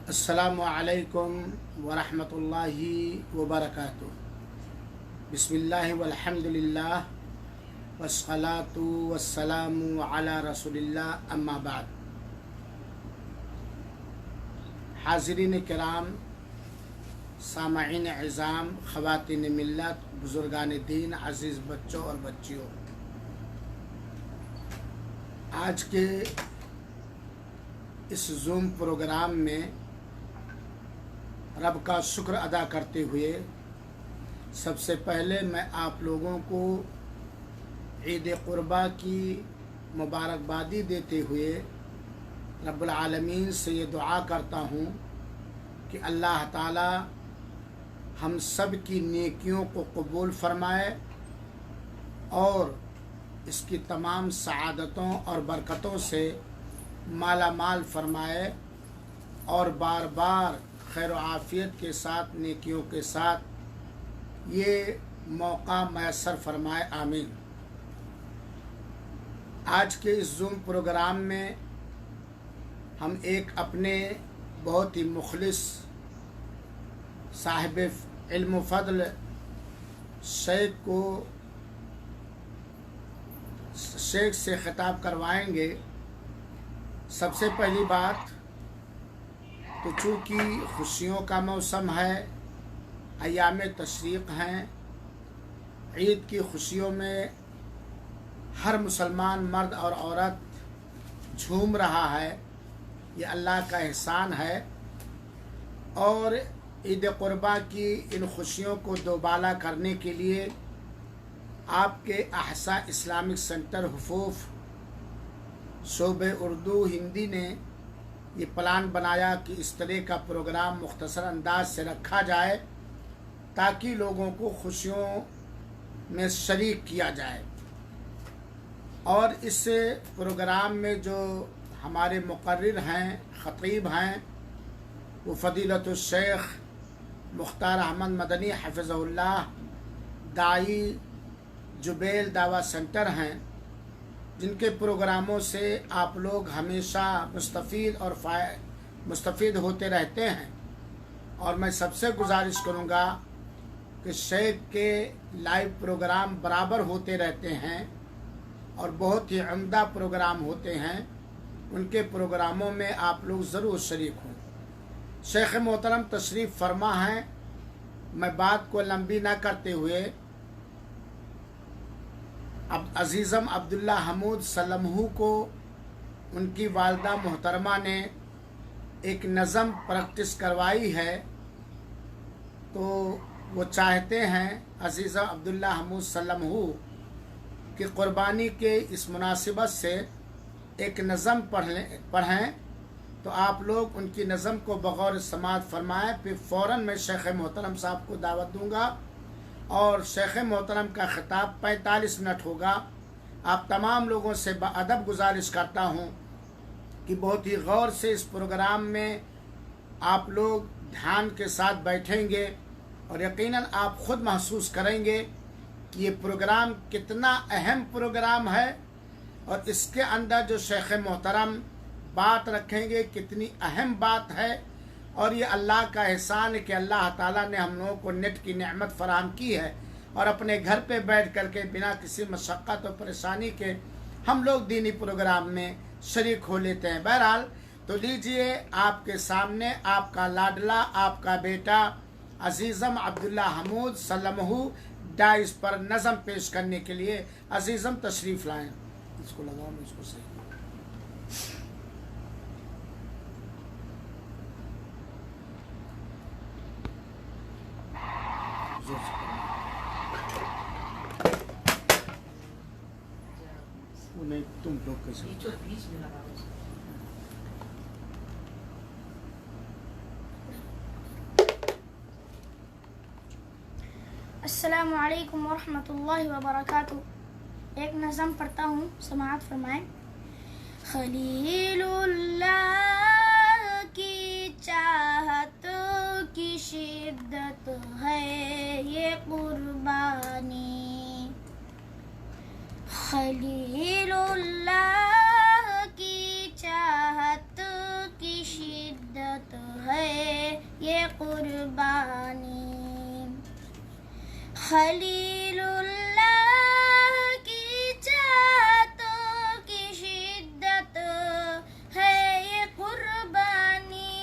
अस्सलामु अलैकुम वरहमतुल्लाहि वबरकातुह। बिस्मिल्लाहि वल्हम्दुलिल्लाह वस्सलातु वस्सलामु अला रसूलिल्लाह, अम्मा बाद। हाज़रीन किराम, सामईन इज़ाम, ख़वातीन मिल्लत, बुज़ुर्गान दीन, अज़ीज़ बच्चों और बच्चियों, आज के इस ज़ूम प्रोग्राम में रब का शुक्र अदा करते हुए सबसे पहले मैं आप लोगों को ईद क़ुरबा की मुबारकबादी देते हुए रब्बुल आलमीन से ये दुआ करता हूँ कि अल्लाह ताला हम सब की नेकियों को कबूल फरमाए और इसकी तमाम सआदतों और बरकतों से माला माल फरमाए और बार बार खैर आफ़ियत के साथ, नेकियों के साथ ये मौका मैसर फरमाए, आमीन। आज के इस ज़ूम प्रोग्राम में हम एक अपने बहुत ही मुखलिस साहिब इल्म फ़ज़ल शेख से ख़िताब करवाएंगे। सबसे पहली बात तो चूँकि खुशियों का मौसम है, अय्याम तशरीक़ हैं, ईद की खुशियों में हर मुसलमान मर्द और औरत झूम रहा है, ये अल्लाह का एहसान है। और ईद क़ुरबा की इन खुशियों को दोबाला करने के लिए आपके अहसा इस्लामिक सेंटर हुफूफ शोबे उर्दू हिंदी ने ये प्लान बनाया कि इस तरह का प्रोग्राम मुख्तसर अंदाज से रखा जाए ताकि लोगों को खुशियों में शरीक किया जाए। और इस प्रोग्राम में जो हमारे मुक़र्रिर हैं, ख़तीब हैं, वो फ़दीलतुश शेख मुख्तार अहमद मदनी हफ़िज़हुल्लाह दाई जुबैल दावा सेंटर हैं, जिनके प्रोग्रामों से आप लोग हमेशा मुस्तफ़ीद होते रहते हैं। और मैं सबसे गुजारिश करूँगा कि शेख के लाइव प्रोग्राम बराबर होते रहते हैं और बहुत ही उम्दा प्रोग्राम होते हैं, उनके प्रोग्रामों में आप लोग ज़रूर शरीक हों। शेख मोहतरम तशरीफ़ फरमा हैं। मैं बात को लंबी ना करते हुए अब अज़ीज़म अब्दुल्ला हमूद सल्लमहू को उनकी वालदा मोहतरमा ने एक नज़म प्रैक्टिस करवाई है, तो वो चाहते हैं अज़ीज़म अब्दुल्ला हमूद सल्लमहू कि क़ुरबानी के इस मुनासिबत से एक नज़म पढ़ें, तो आप लोग उनकी नज़म को बग़ौर समाअत फरमाएँ। फिर फ़ौरन मैं शेख मोहतरम साहब को दावत दूँगा और शेख मोहतरम का ख़िताब 45 मिनट होगा। आप तमाम लोगों से बाअदब गुजारिश करता हूँ कि बहुत ही गौर से इस प्रोग्राम में आप लोग ध्यान के साथ बैठेंगे और यकीनन आप ख़ुद महसूस करेंगे कि ये प्रोग्राम कितना अहम प्रोग्राम है और इसके अंदर जो शेख मोहतरम बात रखेंगे कितनी अहम बात है। और ये अल्लाह का एहसान है कि अल्लाह ताला ने हम लोगों को नेट की नेमत फराहम की है और अपने घर पे बैठ कर के बिना किसी मशक्क़त और परेशानी के हम लोग दीनी प्रोग्राम में शरीक हो लेते हैं। बहरहाल तो लीजिए, आपके सामने आपका लाडला, आपका बेटा अज़ीज़म अब्दुल्ला हमूद सल्लमहू डाइस पर नज़म पेश करने के लिए अज़ीज़म तशरीफ़ लाएँ। इसको लगाओ, मैं इसको सही नहीं, तुम लोग कैसे बीच में लगा। अस्सलामु अलैकुम वरहमतुल्लाहि वबरकातुह। एक नज़म पढ़ता हूँ, समाअत फरमाएं। खलीलुल्लाह की चाहत की शिद्दत है ये कुर्बानी, खलीलुल्लाह की चाहत की शिद्दत है खलीलुल्लाह की चाहतों की शिद्दत है ये कुर्बानी।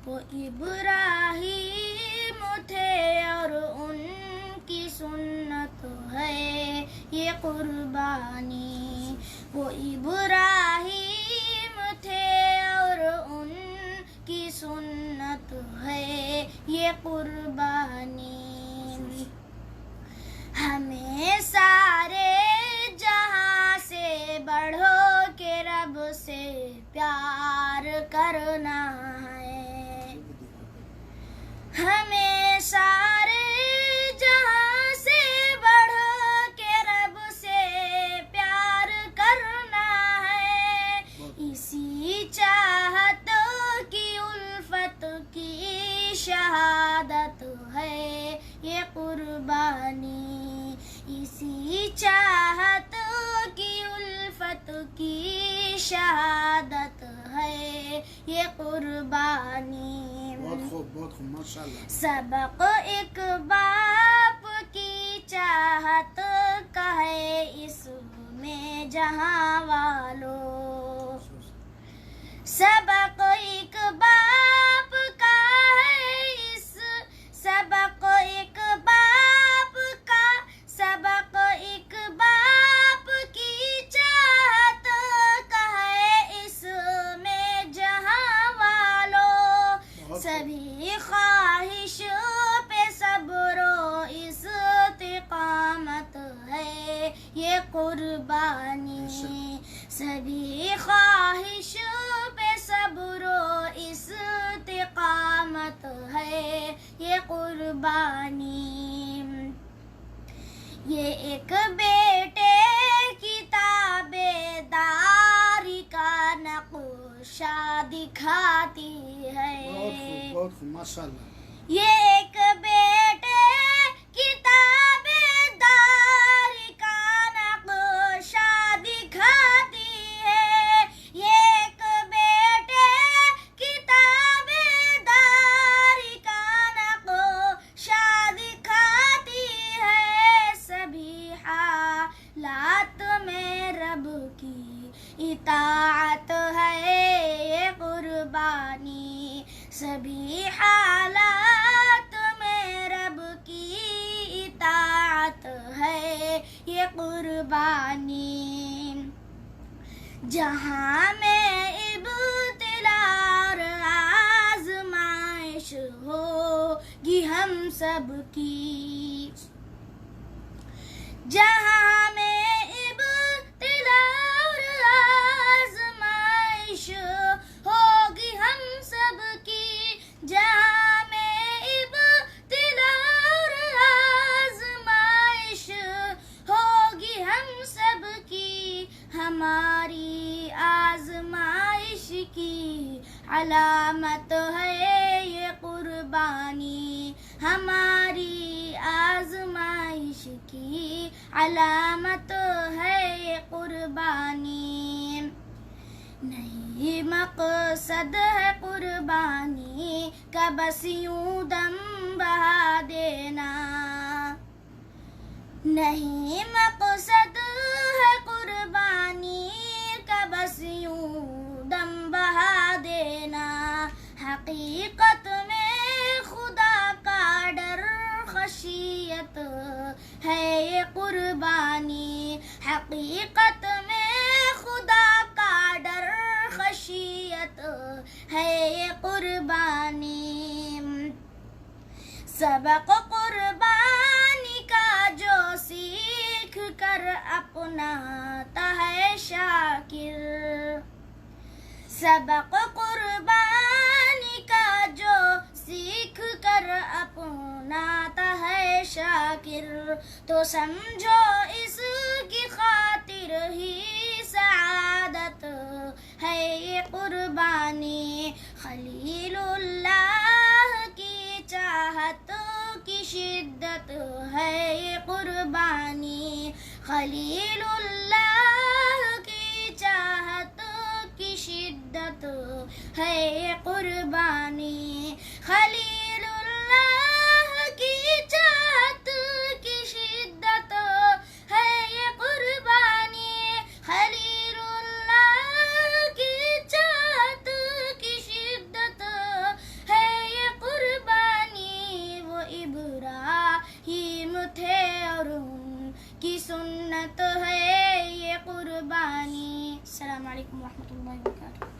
वो इब्राहीम थे और उनकी सुन्नत है ये कुर्बानी। वो इब्राहीम थे और उनकी सुन्नत है ये कुर्बानी। हमें सारे जहां से बढ़ो के रब से प्यार करना है। हमें सारे जहां से बढ़ो के रब से प्यार करना है। इसी चाहत की उल्फत की शहादत है ये कुर्बानी। इसी चाहत की उल्फत की शहादत है ये कुर्बानी। बहुत खूब माशाल्लाह। सबक एक बाप की चाहत का है इसमें जहां वालों। सबक एक बाप का है इस सबक एक बाप का सबक एक बाप की चाहत का है इसमें जहां वालों। सभी ख्वाहिश पे सब्रो इस्तिकामत है ये कुर्बानी। सभी ख्वाहिश पे सब्रो इस्तिकामत है ये कुर्बानी। ये एक बेटे की ताबेदारी का नक्शा दिखाती है। बहुत खूब माशाल्लाह। ये एक बेटे की ताबेदारी का नक्शा दिखाती है। ये एक बेटे की ताबेदारी का नक्शा दिखाती है। सभी हालात में रब की इताअत है ये कुर्बानी। सभी हालात में रब की इताअत है ये कुर्बानी। जहां में इब्तिला और आज़माइश होगी हम सब की। जहां में इब्तिला और आज़माइश होगी हम सब की। जहां में इब्तिला और आज़माइश होगी हम सब की। हमारी आज़माइश की अलामत है ये कुर्बानी। हमारी आज़माइश की अलामत है ये कुर्बानी। नहीं मकसद है कुर्बानी का बस यूं दम बहा देना। नहीं मकसद है कुर्बानी का बस यूं दम बहा देना। हकीकत में खुदा का डर खशियत है ये कुर्बानी। हकीकत में खुदा का डर खशियत है ये कुर्बानी। सबक कुर्बानी का जो सीख कर अपनाता है शाकिर। सबक कुर्बानी का जो सीख कर अपनाता है शाकिर। तो समझो इसकी खातिर ही सआदत है ये कुर्बानी। खलीलुल्लाह की चाहत की शिद्दत है ये कुर्बानी। खलीलुल्लाह की चाहत की शिद्दत है ये कुर्बानी। खलीलुल्लाह की चाहत की सुन्नत है ये कुर्बानी। अस्सलाम वालेकुम रहमतुल्लाहि व बरकातुहू।